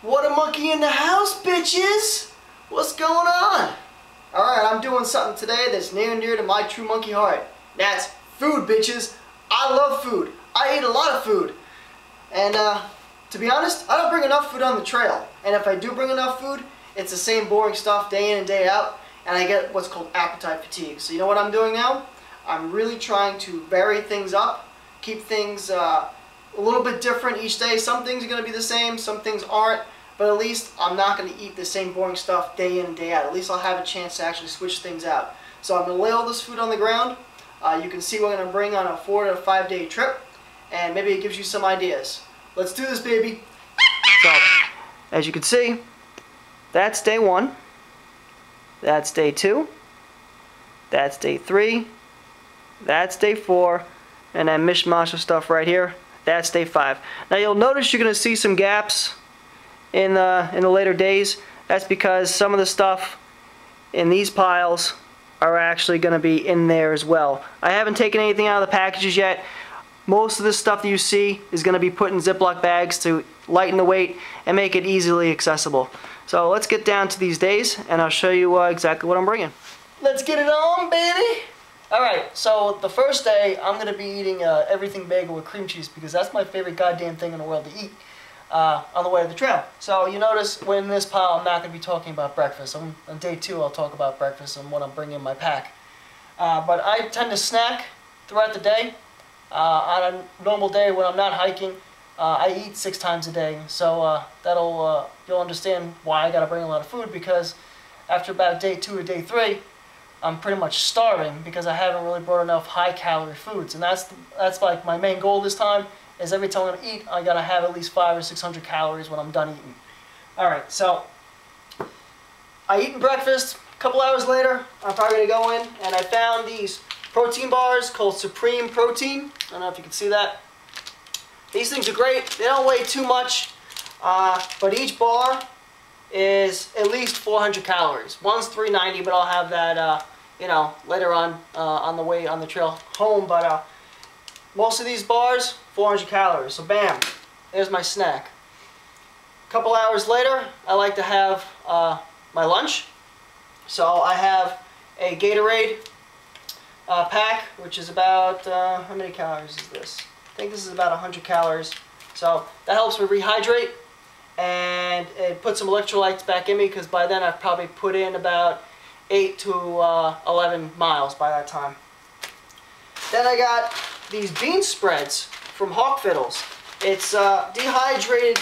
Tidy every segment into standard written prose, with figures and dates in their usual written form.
What a monkey in the house, bitches! What's going on? Alright, I'm doing something today that's near and dear to my true monkey heart. That's food, bitches. I love food. I eat a lot of food. And to be honest, I don't bring enough food on the trail. And if I do bring enough food, it's the same boring stuff day in and day out. And I get what's called appetite fatigue. So you know what I'm doing now? I'm really trying to vary things up, keep things a little bit different each day. Some things are going to be the same, some things aren't. But at least I'm not going to eat the same boring stuff day in and day out. At least I'll have a chance to actually switch things out. So I'm going to lay all this food on the ground. You can see what I'm going to bring on a 4 to 5 day trip. And maybe it gives you some ideas. Let's do this, baby. So, as you can see, that's day 1. That's day 2. That's day 3. That's day 4. And then mishmash of stuff right here. That's day 5. Now you'll notice you're going to see some gaps in the later days. That's because some of the stuff in these piles are actually going to be in there as well. I haven't taken anything out of the packages yet. Most of this stuff that you see is going to be put in Ziploc bags to lighten the weight and make it easily accessible. So let's get down to these days and I'll show you exactly what I'm bringing. Let's get it on, baby! Alright, so the first day I'm going to be eating everything bagel with cream cheese because that's my favorite goddamn thing in the world to eat. On the way to the trail. So you notice in this pile I'm not going to be talking about breakfast. On day 2 I'll talk about breakfast and what I'm bringing in my pack. But I tend to snack throughout the day. On a normal day when I'm not hiking, I eat 6 times a day. So you'll understand why I got to bring a lot of food, because after about day 2 or day 3 I'm pretty much starving because I haven't really brought enough high calorie foods. And that's like my main goal this time. Is every time I'm going to eat, I got to have at least 500 or 600 calories when I'm done eating. Alright, so I eat breakfast. A couple hours later, I'm probably going to go in, and I found these protein bars called Supreme Protein. I don't know if you can see that. These things are great. They don't weigh too much, but each bar is at least 400 calories. One's 390, but I'll have that later on the way on the trail home. But most of these bars, 400 calories. So bam, there's my snack. A couple hours later, I like to have my lunch. So I have a Gatorade pack, which is about, how many calories is this? I think this is about 100 calories. So that helps me rehydrate, and it puts some electrolytes back in me, because by then I've probably put in about 8 to 11 miles by that time. Then I got these bean spreads from Hawk Fiddles. It's dehydrated,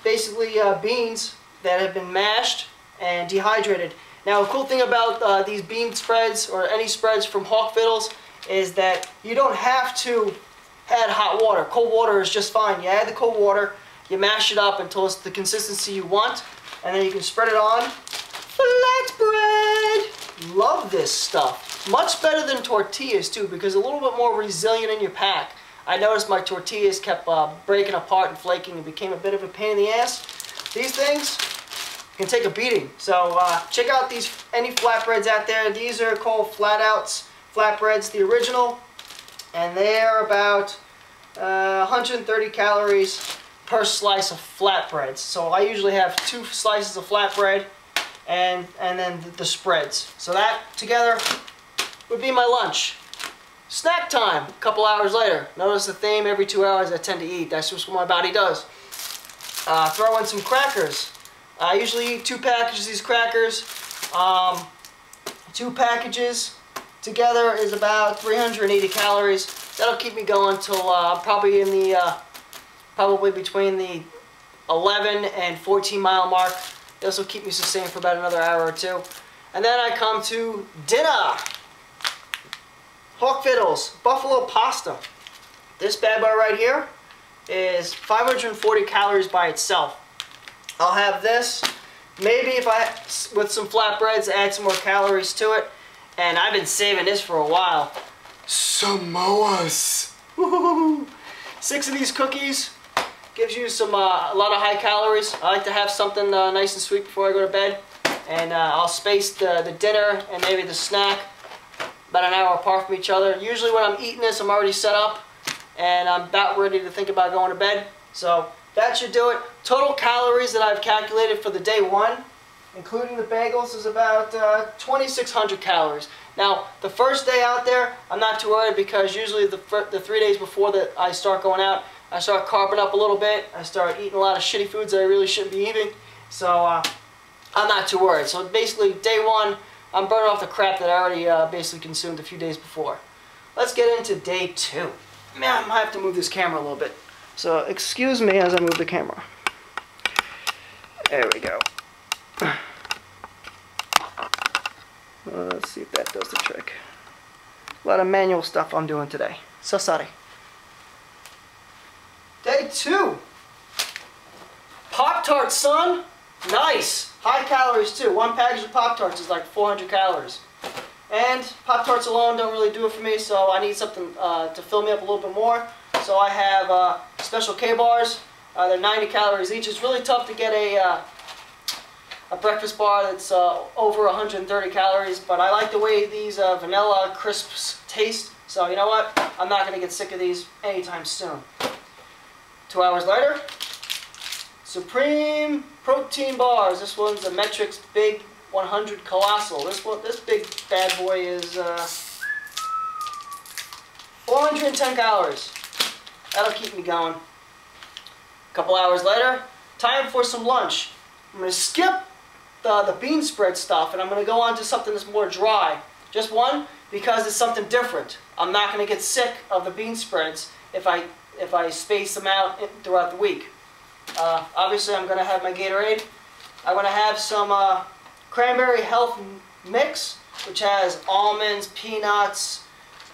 basically beans that have been mashed and dehydrated. Now, a cool thing about these bean spreads, or any spreads from Hawk Fiddles, is that you don't have to add hot water. Cold water is just fine. You add the cold water, you mash it up until it's the consistency you want, and then you can spread it on. Flatbread! Love this stuff. Much better than tortillas too, because a little bit more resilient in your pack. I noticed my tortillas kept breaking apart and flaking and became a bit of a pain in the ass. These things can take a beating. So check out any flatbreads out there. These are called Flat Outs flatbreads, the original, and they're about 130 calories per slice of flatbreads. So I usually have 2 slices of flatbread and then the spreads. So that together would be my lunch. Snack time, a couple hours later. Notice the theme, every 2 hours I tend to eat. That's just what my body does. Throw in some crackers. I usually eat 2 packages of these crackers. 2 packages together is about 380 calories. That'll keep me going till probably in the probably between the 11 and 14 mile mark. This will keep me sustained for about another hour or 2. And then I come to dinner. Hawk Fiddles buffalo pasta. This bad boy right here is 540 calories by itself. I'll have this, maybe if with some flatbreads, add some more calories to it. And I've been saving this for a while. Samoas. 6 of these cookies gives you some a lot of high calories. I like to have something nice and sweet before I go to bed. And I'll space the dinner and maybe the snack about an hour apart from each other. Usually when I'm eating this, I'm already set up and I'm about ready to think about going to bed. So that should do it. Total calories that I've calculated for the day one, including the bagels, is about 2,600 calories. Now, the first day out there, I'm not too worried because usually the 3 days before that I start going out, I start carving up a little bit. I start eating a lot of shitty foods that I really shouldn't be eating. So I'm not too worried. So basically, day one, I'm burning off the crap that I already basically consumed a few days before. Let's get into day two. Man, I might have to move this camera a little bit. So excuse me as I move the camera. There we go. Let's see if that does the trick. A lot of manual stuff I'm doing today. So sorry. Day two. Pop-Tarts, son. Nice. High calories too. One package of Pop-Tarts is like 400 calories. And Pop-Tarts alone don't really do it for me, so I need something to fill me up a little bit more. So I have special K-bars. They're 90 calories each. It's really tough to get a breakfast bar that's over 130 calories, but I like the way these vanilla crisps taste. So you know what? I'm not going to get sick of these anytime soon. 2 hours later, Supreme Protein Bars. This one's a Metrics Big 100 Colossal. This big bad boy is 410 calories. That'll keep me going. A couple hours later, time for some lunch. I'm going to skip the bean spread stuff and I'm going to go on to something that's more dry. Just one, because it's something different. I'm not going to get sick of the bean spreads if I space them out throughout the week. Obviously, I'm going to have my Gatorade. I'm going to have some Cranberry Health Mix, which has almonds, peanuts,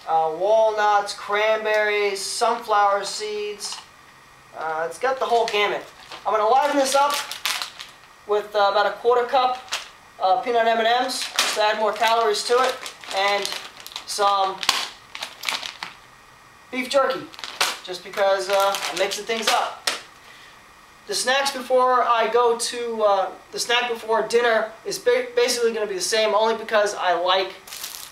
walnuts, cranberries, sunflower seeds. It's got the whole gamut. I'm going to liven this up with about a quarter cup of peanut M&Ms to add more calories to it, and some beef jerky, just because I'm mixing things up. The snacks before I go to, the snack before dinner is basically going to be the same, only because I like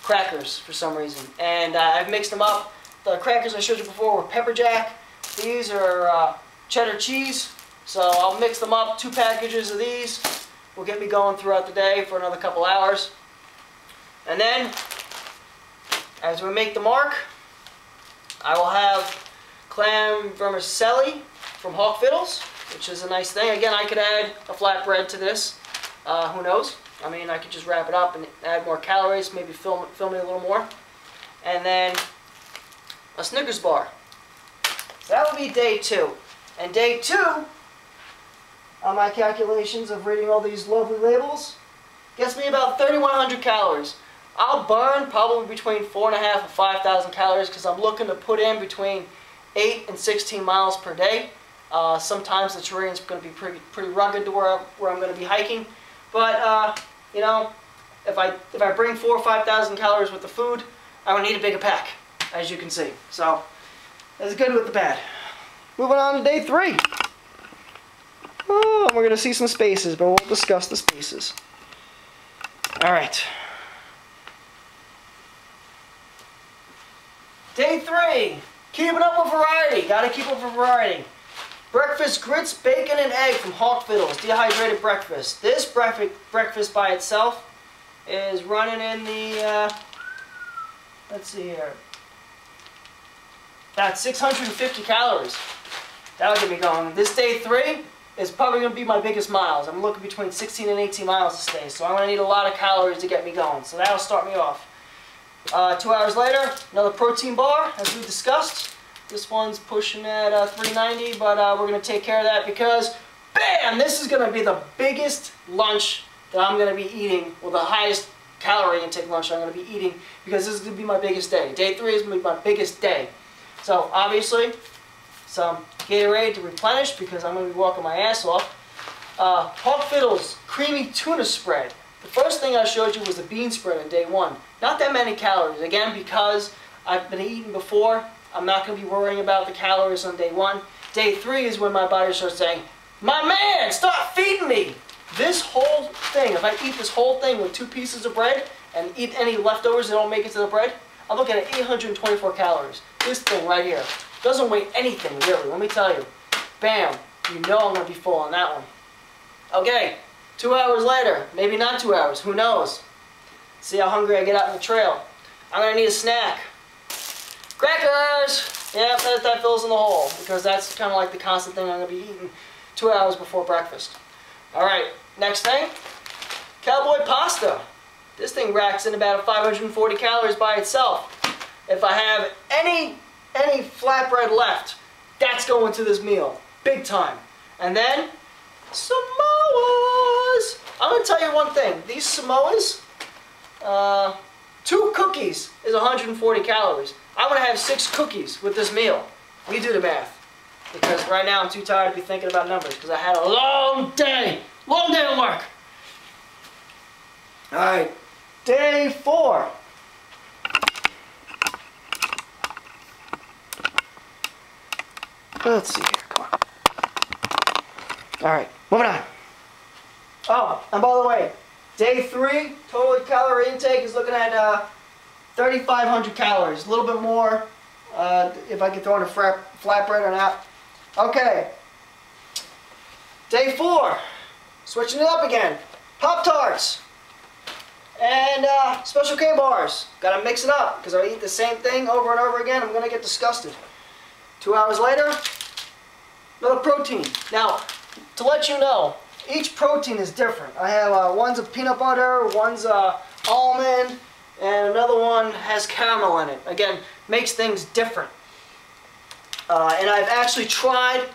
crackers for some reason. And I've mixed them up. The crackers I showed you before were pepper jack. These are cheddar cheese. So I'll mix them up. 2 packages of these will get me going throughout the day for another couple hours. And then, as we make the mark, I will have clam vermicelli from Hawk Fiddles, which is a nice thing. Again, I could add a flatbread to this. Who knows? I mean, I could just wrap it up and add more calories, maybe fill me a little more. And then a Snickers bar. So that will be day two. And day two, on my calculations of reading all these lovely labels, gets me about 3,100 calories. I'll burn probably between 4,500 and 5,000 calories because I'm looking to put in between 8 and 16 miles per day. Sometimes the terrain's going to be pretty rugged to where I'm going to be hiking, but you know, if I bring 4,000 or 5,000 calories worth of food, I'm going to need a bigger pack, as you can see. So that's good with the bad. Moving on to day three. Oh, we're going to see some spaces, but we'll discuss the spaces. All right. Day three. Keeping up with variety. Got to keep up with variety. Breakfast grits, bacon, and egg from Hawk Fiddles. Dehydrated breakfast. This breakfast by itself is running in the, let's see here, about 650 calories. That'll get me going. This day three is probably going to be my biggest miles. I'm looking between 16 and 18 miles this day, so I'm going to need a lot of calories to get me going. So that'll start me off. 2 hours later, another protein bar, as we discussed. This one's pushing at 390, but we're going to take care of that because, bam, this is going to be the biggest lunch that I'm going to be eating, well, the highest calorie intake lunch I'm going to be eating, because this is going to be my biggest day. Day three is going to be my biggest day. So, obviously, some Gatorade to replenish because I'm going to be walking my ass off. Hawk Fiddles Creamy Tuna Spread. The first thing I showed you was the bean spread on day one. Not that many calories. Again, because I've been eating before, I'm not going to be worrying about the calories on day one. Day three is when my body starts saying, "My man, stop feeding me!" This whole thing, if I eat this whole thing with 2 pieces of bread and eat any leftovers that don't make it to the bread, I'm looking at 824 calories. This thing right here doesn't weigh anything, really, let me tell you. Bam. You know I'm going to be full on that one. Okay, 2 hours later, maybe not 2 hours, who knows? See how hungry I get out in the trail. I'm going to need a snack. Crackers! Yeah, that fills in the hole, because that's kind of like the constant thing I'm going to be eating 2 hours before breakfast. Alright, next thing, cowboy pasta. This thing racks in about 540 calories by itself. If I have any flatbread left, that's going to this meal. Big time. And then, Samoas! I'm going to tell you one thing. These Samoas, 2 cookies is 140 calories. I'm going to have 6 cookies with this meal. You do the math. Because right now I'm too tired to be thinking about numbers because I had a long day. Long day of work. Alright, day 4. Let's see here, come on. Alright, moving on. Oh, and by the way, day 3, total calorie intake is looking at 3,500 calories. A little bit more if I can throw in a flatbread or not. Okay. Day 4, switching it up again. Pop-Tarts. And Special K bars. Gotta mix it up because I eat the same thing over and over again. I'm gonna get disgusted. 2 hours later, another protein. Now, to let you know, each protein is different. I have one's a peanut butter, one's almond, and another one has caramel in it. Again, makes things different. And I've actually tried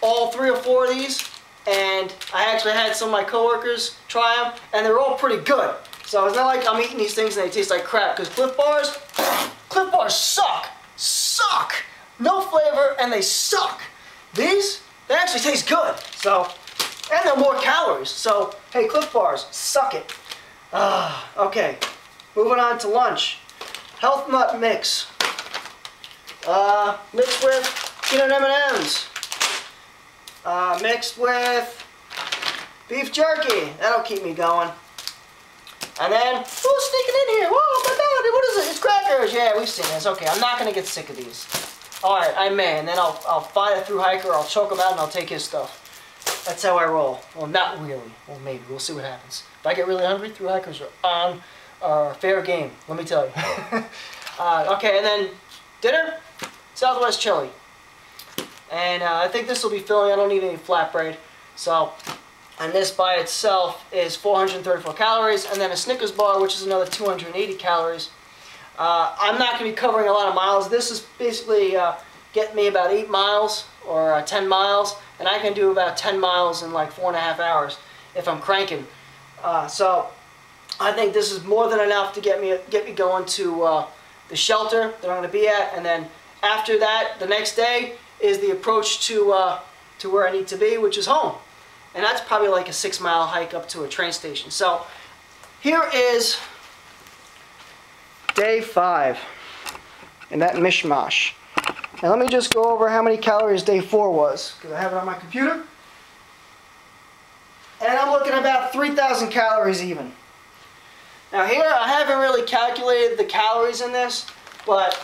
all 3 or 4 of these, and I actually had some of my coworkers try them, and they're all pretty good. So it's not like I'm eating these things and they taste like crap, because Clif Bars suck. Suck! No flavor, and they suck. These, they actually taste good. So, and they're more calories. So, hey, Clif Bars, suck it. Okay, moving on to lunch. Health Nut Mix. Mixed with peanut M&Ms. Mixed with beef jerky. That'll keep me going. And then, who's sneaking in here? Whoa, my God, what is it? It's crackers. Yeah, we've seen this. Okay, I'm not going to get sick of these. Alright, I may, and then I'll find a through hiker, I'll choke him out, and I'll take his stuff. That's how I roll. Well, not really. Well, maybe. We'll see what happens. If I get really hungry, through hikers are on fair game, let me tell you. Okay, and then dinner, Southwest chili. And I think this will be filling. I don't need any flatbread. So, and this by itself is 434 calories, and then a Snickers bar, which is another 280 calories. I'm not going to be covering a lot of miles. This is basically getting me about 8 miles or 10 miles, and I can do about 10 miles in like 4.5 hours if I'm cranking. So I think this is more than enough to get me going to the shelter that I'm going to be at, and then after that, the next day is the approach to where I need to be, which is home. And that's probably like a 6-mile hike up to a train station. So here is day 5 and that mishmash. Now let me just go over how many calories day 4 was, because I have it on my computer. And I'm looking at about 3,000 calories even. Now here, I haven't really calculated the calories in this, but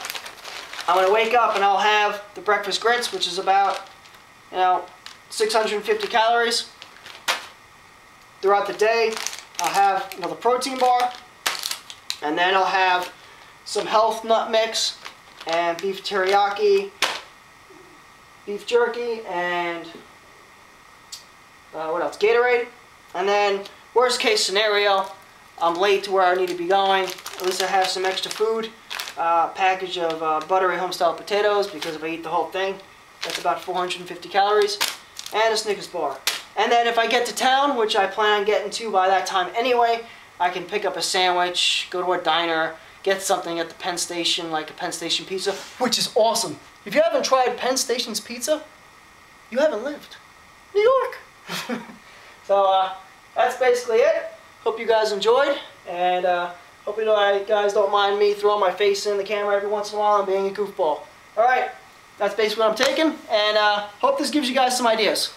I'm going to wake up and I'll have the breakfast grits, which is about, 650 calories. Throughout the day, I'll have another protein bar, and then I'll have some Health Nut Mix, and beef teriyaki, beef jerky, and what else? Gatorade. And then, worst case scenario, I'm late to where I need to be going. At least I have some extra food. Package of buttery homestyle potatoes, because if I eat the whole thing, that's about 450 calories. And a Snickers bar. And then if I get to town, which I plan on getting to by that time anyway, I can pick up a sandwich, go to a diner, get something at the Penn Station, like a Penn Station pizza, which is awesome. If you haven't tried Penn Station's pizza, you haven't lived. New York! So that's basically it. Hope you guys enjoyed, and hope you guys don't mind me throwing my face in the camera every once in a while and being a goofball. Alright, that's basically what I'm taking, and hope this gives you guys some ideas.